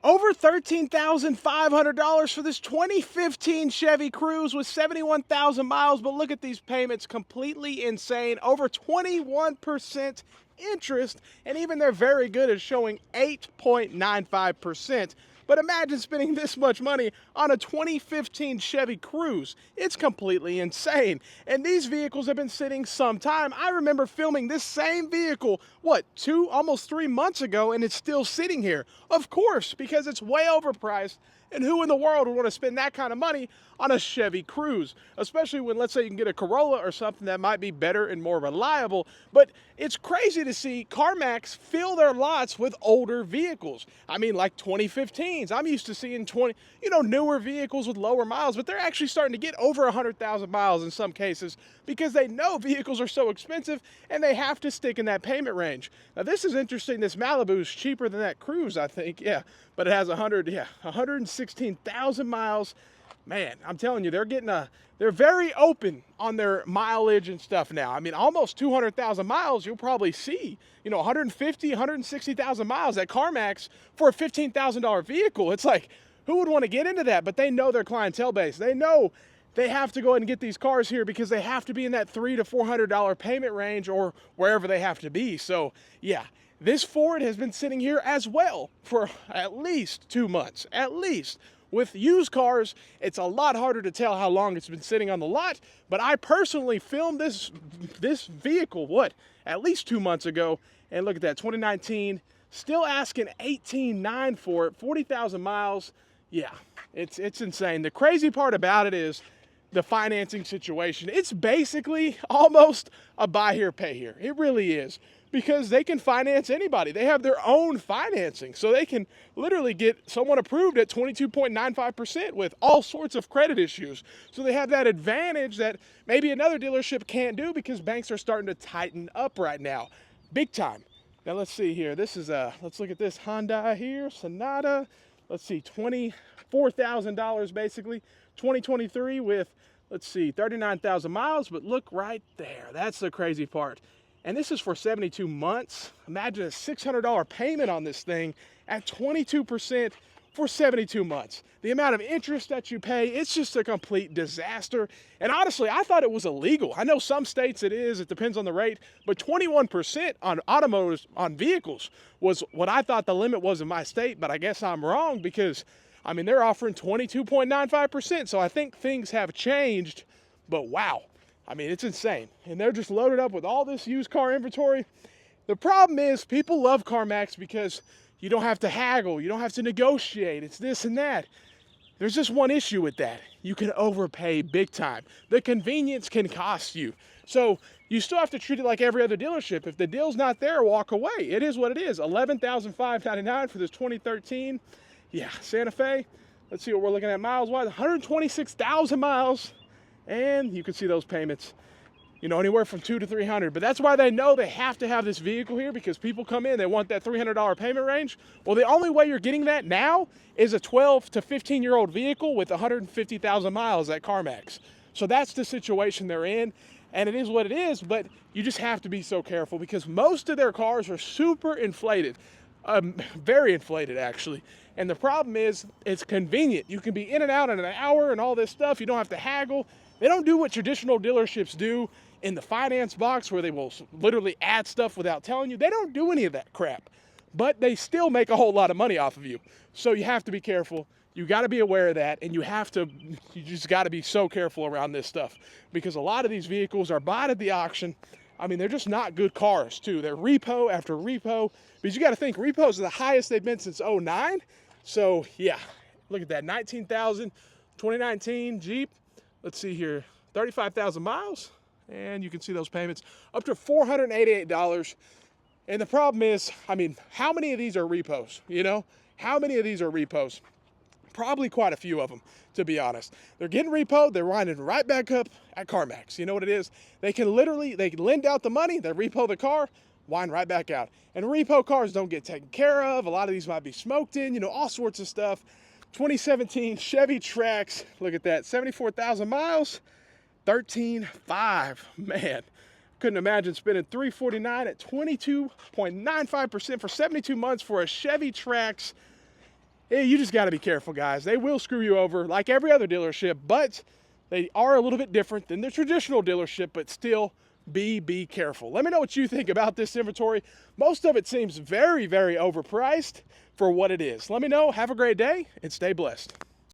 Over $13,500 for this 2015 Chevy Cruze with 71,000 miles, but look at these payments, completely insane. Over 21% interest, and even they're very good at showing 8.95%. But imagine spending this much money on a 2015 Chevy Cruze. It's completely insane. And these vehicles have been sitting some time. I remember filming this same vehicle, almost 3 months ago, and it's still sitting here. Of course, because it's way overpriced. And who in the world would want to spend that kind of money on a Chevy Cruze? Especially when, let's say, you can get a Corolla or something that might be better and more reliable. But it's crazy to see Carmax fill their lots with older vehicles. I mean, like 2015s. I'm used to seeing newer vehicles with lower miles, but they're actually starting to get over 100,000 miles in some cases because they know vehicles are so expensive and they have to stick in that payment range. Now, this is interesting. This Malibu is cheaper than that Cruze, I think. Yeah, but it has 116,000 miles. Man, I'm telling you, they're very open on their mileage and stuff now. I mean, almost 200,000 miles, you'll probably see, 150, 160,000 miles at Carmax for a $15,000 vehicle. It's like, who would want to get into that? But they know their clientele base. They know they have to go ahead and get these cars here because they have to be in that $300 to $400 payment range or wherever they have to be. So, yeah. This Ford has been sitting here as well for at least 2 months, at least. With used cars, it's a lot harder to tell how long it's been sitting on the lot, but I personally filmed this vehicle, at least 2 months ago, and look at that, 2019, still asking $18,900 for it, 40,000 miles. Yeah, it's insane. The crazy part about it is the financing situation. It's basically almost a buy here, pay here. It really is. Because they can finance anybody. They have their own financing. So they can literally get someone approved at 22.95% with all sorts of credit issues. So they have that advantage that maybe another dealership can't do because banks are starting to tighten up right now. Big time. Now let's see here. This is let's look at this Hyundai here, Sonata. Let's see, $24,000 basically. 2023 with, let's see, 39,000 miles. But look right there. That's the crazy part. And this is for 72 months. Imagine a $600 payment on this thing at 22% for 72 months. The amount of interest that you pay, it's just a complete disaster. And honestly, I thought it was illegal. I know some states it is, it depends on the rate, but 21% on automotives, on vehicles, was what I thought the limit was in my state, but I guess I'm wrong because, I mean, they're offering 22.95%. So I think things have changed, but wow. I mean, it's insane. And they're just loaded up with all this used car inventory. The problem is people love CarMax because you don't have to haggle. You don't have to negotiate. It's this and that. There's just one issue with that. You can overpay big time. The convenience can cost you. So you still have to treat it like every other dealership. If the deal's not there, walk away. It is what it is. $11,599 for this 2013. Yeah, Santa Fe. Let's see what we're looking at miles-wise. 126,000 miles. And you can see those payments, anywhere from $200 to $300. But that's why they know they have to have this vehicle here because people come in, they want that $300 payment range. Well, the only way you're getting that now is a 12 to 15-year-old vehicle with 150,000 miles at CarMax. So that's the situation they're in, and it is what it is, but you just have to be so careful because most of their cars are super inflated, very inflated actually. And the problem is it's convenient. You can be in and out in an hour and all this stuff. You don't have to haggle. They don't do what traditional dealerships do in the finance box where they will literally add stuff without telling you. They don't do any of that crap, but they still make a whole lot of money off of you. So you have to be careful. You got to be aware of that, and you just got to be so careful around this stuff because a lot of these vehicles are bought at the auction. I mean, they're just not good cars too. They're repo after repo, but you got to think repos are the highest they've been since 2009. So yeah, look at that, 19,000, 2019 Jeep. Let's see here, 35,000 miles, and you can see those payments up to $488. And the problem is, I mean, how many of these are repos? How many of these are repos? Probably quite a few of them, to be honest. They're getting repoed, they're winding right back up at CarMax. You know what it is? They can lend out the money, they repo the car, wind right back out. And repo cars don't get taken care of. A lot of these might be smoked in, all sorts of stuff. 2017 Chevy Trax, look at that, 74,000 miles, 13.5. Man, couldn't imagine spending $349 at 22.95% for 72 months for a Chevy Trax. Yeah, you just got to be careful, guys. They will screw you over like every other dealership, but they are a little bit different than the traditional dealership, but still be careful. Let me know what you think about this inventory. Most of it seems very, very overpriced for what it is. Let me know. Have a great day and stay blessed.